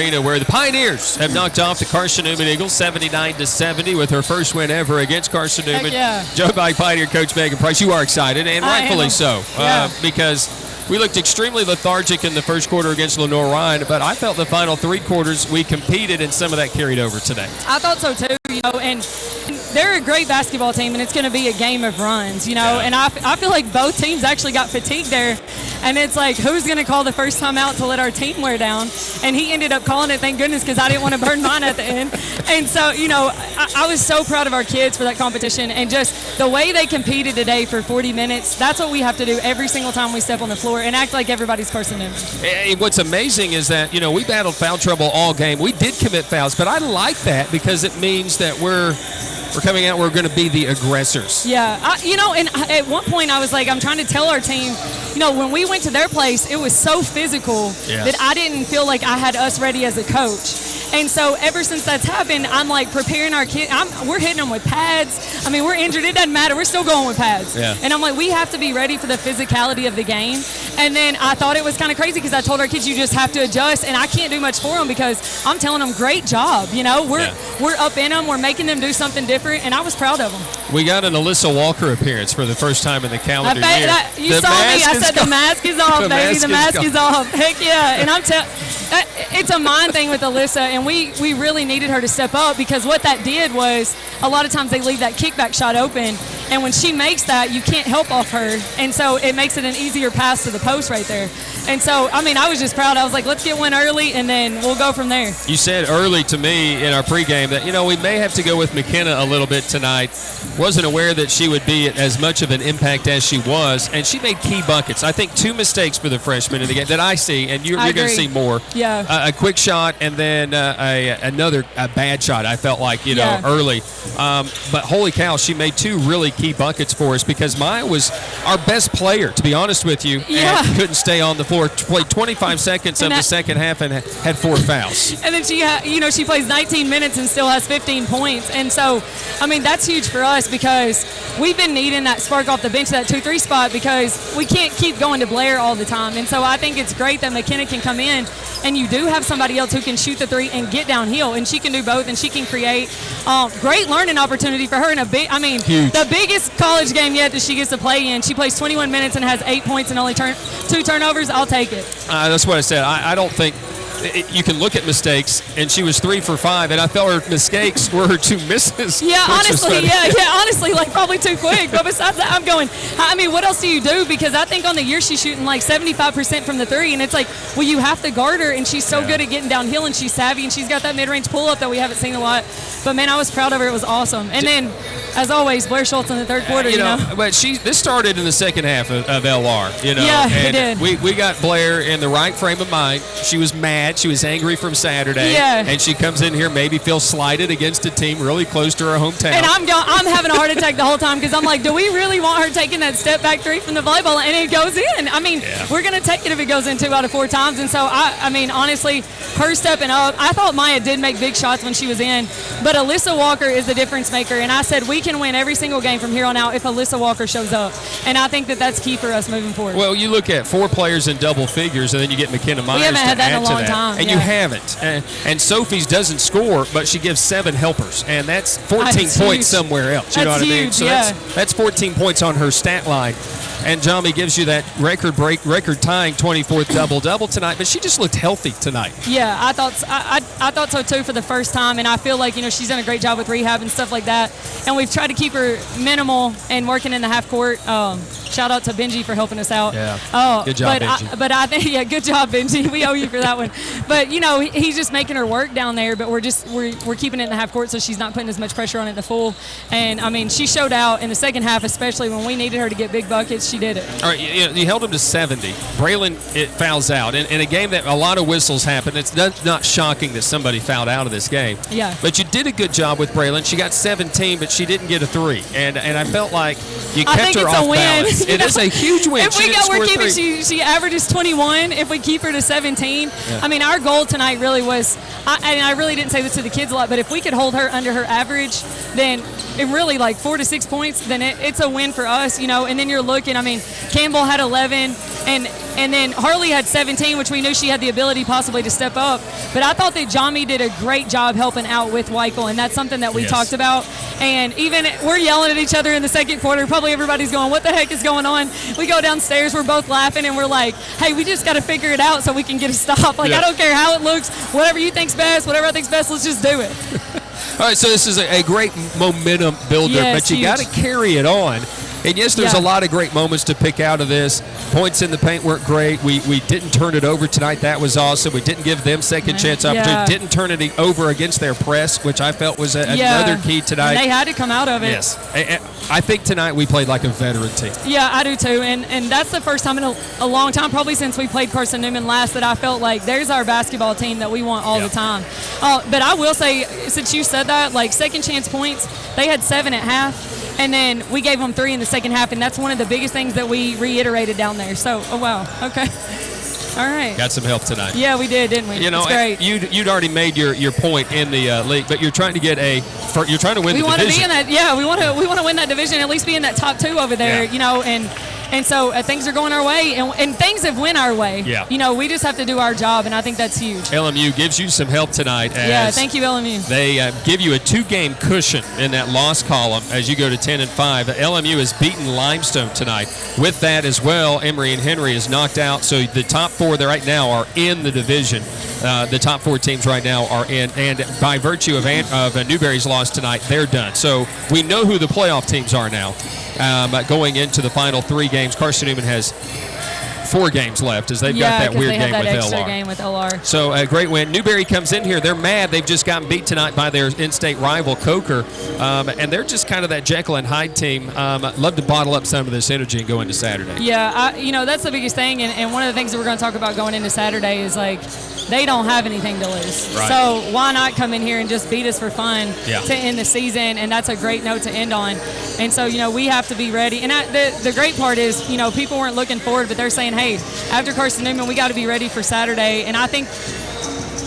Arena, where the Pioneers have knocked off the Carson Newman Eagles 79-70 with her first win ever against Carson Newman. Yeah. Joe Biden Pioneer coach Meagan Price, you are excited, and rightfully so, because we looked extremely lethargic in the first quarter against Lenore Ryan, but I felt the final three quarters we competed, and some of that carried over today. I thought so too, and they're a great basketball team, and it's going to be a game of runs, and I feel like both teams actually got fatigued there, and it's like, who's going to call the first time out to let our team wear down? And he ended up calling it, thank goodness, because I didn't want to burn mine at the end. And so, I was so proud of our kids for that competition, and just the way they competed today for 40 minutes, that's what we have to do every single time we step on the floor and act like everybody's Carson Newman. What's amazing is that, we battled foul trouble all game. We did commit fouls, but I like that because it means that we're coming out, we're going to be the aggressors. Yeah. And at one point I was like, I'm trying to tell our team, when we went to their place, it was so physical that I didn't feel like I had us ready as a coach. And so ever since that's happened, I'm like preparing our kids. We're hitting them with pads. I mean, we're injured. It doesn't matter. We're still going with pads. Yeah. And I'm like, we have to be ready for the physicality of the game. And then I thought it was kind of crazy because I told our kids, you just have to adjust. And I can't do much for them because I'm telling them, great job. We're up in them. We're making them do something different. And I was proud of them. We got an Alyssa Walker appearance for the first time in the calendar year. You saw me. I said the mask is off, baby. The mask is off. Heck yeah. And it's a mind thing with Alyssa, and we really needed her to step up because what that did was a lot of times they leave that kickback shot open, and when she makes that, you can't help off her, and so it makes it an easier pass to the post right there. And so, I was just proud. I was like, let's get one early, and then we'll go from there. You said early to me in our pregame that, we may have to go with McKenna a little bit tonight. Wasn't aware that she would be as much of an impact as she was, and she made key buckets. I think 2 mistakes for the freshman in the game that I see, and you're going to see more. Yeah. A quick shot and then another bad shot, I felt like, early. But holy cow, she made 2 really key buckets for us because Maya was our best player, to be honest with you, and couldn't stay on the floor. Played 25 seconds of the second half and had 4 fouls. And then she plays 19 minutes and still has 15 points. And so, that's huge for us because we've been needing that spark off the bench, that 2-3 spot, because we can't keep going to Blair all the time. And so I think it's great that McKenna can come in and you do have somebody else who can shoot the 3 and get downhill, and she can do both, and she can create great learning opportunity for her in the biggest college game yet that she gets to play in. She plays 21 minutes and has 8 points and only 2 turnovers. I'll take it. That's what I said. I don't think you can look at mistakes, and she was 3 for 5, and I felt her mistakes were her 2 misses. Yeah, honestly, like probably too quick. But besides that, I'm going, what else do you do? Because I think on the year she's shooting like 75% from the 3, and it's like, well, you have to guard her, and she's so good at getting downhill, and she's savvy, and she's got that mid-range pull-up that we haven't seen a lot. But, man, I was proud of her. It was awesome. And then, as always, Blair Schultz in the third quarter, But this started in the second half of LR, Yeah, and it did. We got Blair in the right frame of mind. She was mad. She was angry from Saturday. Yeah. And she comes in here, maybe feels slighted against a team really close to her hometown. And I'm having a heart attack the whole time because I'm like, do we really want her taking that step back 3 from the volleyball? And it goes in. We're going to take it if it goes in 2 out of 4 times. And so, honestly, her stepping up, I thought Maya did make big shots when she was in, but Alyssa Walker is the difference maker. And I said we can win every single game from here on out if Alyssa Walker shows up. And I think that that's key for us moving forward. Well, you look at 4 players in double figures, and then you get McKenna Myers we haven't had that in a long time. And you haven't. And Sophie's doesn't score, but she gives 7 helpers, and that's 14 points somewhere else. You know what I mean? So that's 14 points on her stat line. And Jami gives you that record-tying 24th double-double tonight, but she just looked healthy tonight. Yeah, I thought so too for the first time, and I feel like she's done a great job with rehab and stuff like that. And we've tried to keep her minimal and working in the half court. Shout out to Benji for helping us out. Yeah. Good job, Benji. But I think good job, Benji. We owe you for that one. But he's just making her work down there. But we're keeping it in the half court so she's not putting as much pressure on it in the full. And she showed out in the second half, especially when we needed her to get big buckets. She did it. All right, you held him to 70. Braylon fouls out in a game that a lot of whistles happen. It's not shocking that somebody fouled out of this game. Yeah. But you did a good job with Braylon. She got 17, but she didn't get a 3. And I felt like you kept her off balance. It is a huge win. If she averages 21. If we keep her to 17, our goal tonight really was, and I really didn't say this to the kids a lot, but if we could hold her under her average, then it really like 4 to 6 points, then it's a win for us, And then you're looking, Campbell had 11, And then Harley had 17, which we knew she had the ability possibly to step up. But I thought that Jami did a great job helping out with Weichel, and that's something that we talked about. And even we're yelling at each other in the second quarter. Probably everybody's going, what the heck is going on? We go downstairs, we're both laughing, and we're like, hey, we just got to figure it out so we can get a stop. Like, I don't care how it looks. Whatever you think's best, whatever I think's best, let's just do it. All right, so this is a great momentum builder, but you got to carry it on. And yes, there's a lot of great moments to pick out of this. Points in the paint weren't great. We didn't turn it over tonight. That was awesome. We didn't give them second chance opportunity. Didn't turn it over against their press, which I felt was another key tonight. And they had to come out of it. Yes. I think tonight we played like a veteran team. Yeah, I do too. And that's the first time in a long time, probably since we played Carson Newman last, that I felt like there's our basketball team that we want all the time. But I will say, since you said that, like second chance points, they had 7 at half. And then we gave them 3 in the second half, and that's one of the biggest things that we reiterated down there. So, oh, wow. Okay. All right. Got some help tonight. Yeah, we did, didn't we? You know, great. You'd already made your point in the league, but you're trying to get you're trying to win the division. We want to be in that. Yeah, we want to win that division, at least be in that top 2 over there. You know, and so things are going our way, and things have went our way. Yeah. You know, we just have to do our job, and I think that's huge. LMU gives you some help tonight. Thank you, LMU. They give you a 2-game cushion in that loss column as you go to 10-5. LMU has beaten Limestone tonight. With that as well, Emory and Henry is knocked out, so the top 4 there right now are in the division. The top 4 teams right now are in, and by virtue of Newberry's loss tonight, they're done. So we know who the playoff teams are now. Going into the final 3 games, Carson Newman has 4 games left as they've got that weird game with LR. So a great win. Newberry comes in here. They're mad. They've just gotten beat tonight by their in-state rival, Coker. And they're just kind of that Jekyll and Hyde team. Love to bottle up some of this energy and go into Saturday. Yeah, that's the biggest thing. And one of the things that we're going to talk about going into Saturday is, like, they don't have anything to lose. Right. So why not come in here and just beat us for fun to end the season? And that's a great note to end on. And so, we have to be ready. And the great part is, people weren't looking forward, but they're saying, hey, after Carson Newman, we got to be ready for Saturday. And I think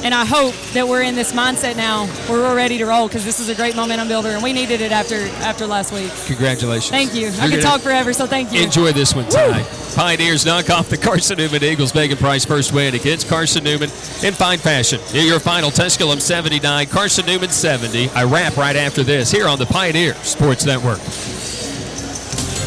and I hope that we're in this mindset now where we're ready to roll, because this is a great momentum builder, and we needed it after last week. Congratulations. Thank you. I could talk forever, so thank you. Enjoy this one tonight. Woo! Pioneers knock off the Carson Newman Eagles. Meagan Price first win against Carson Newman in fine fashion. Your final, Tusculum 79, Carson Newman 70. I wrap right after this here on the Pioneer Sports Network.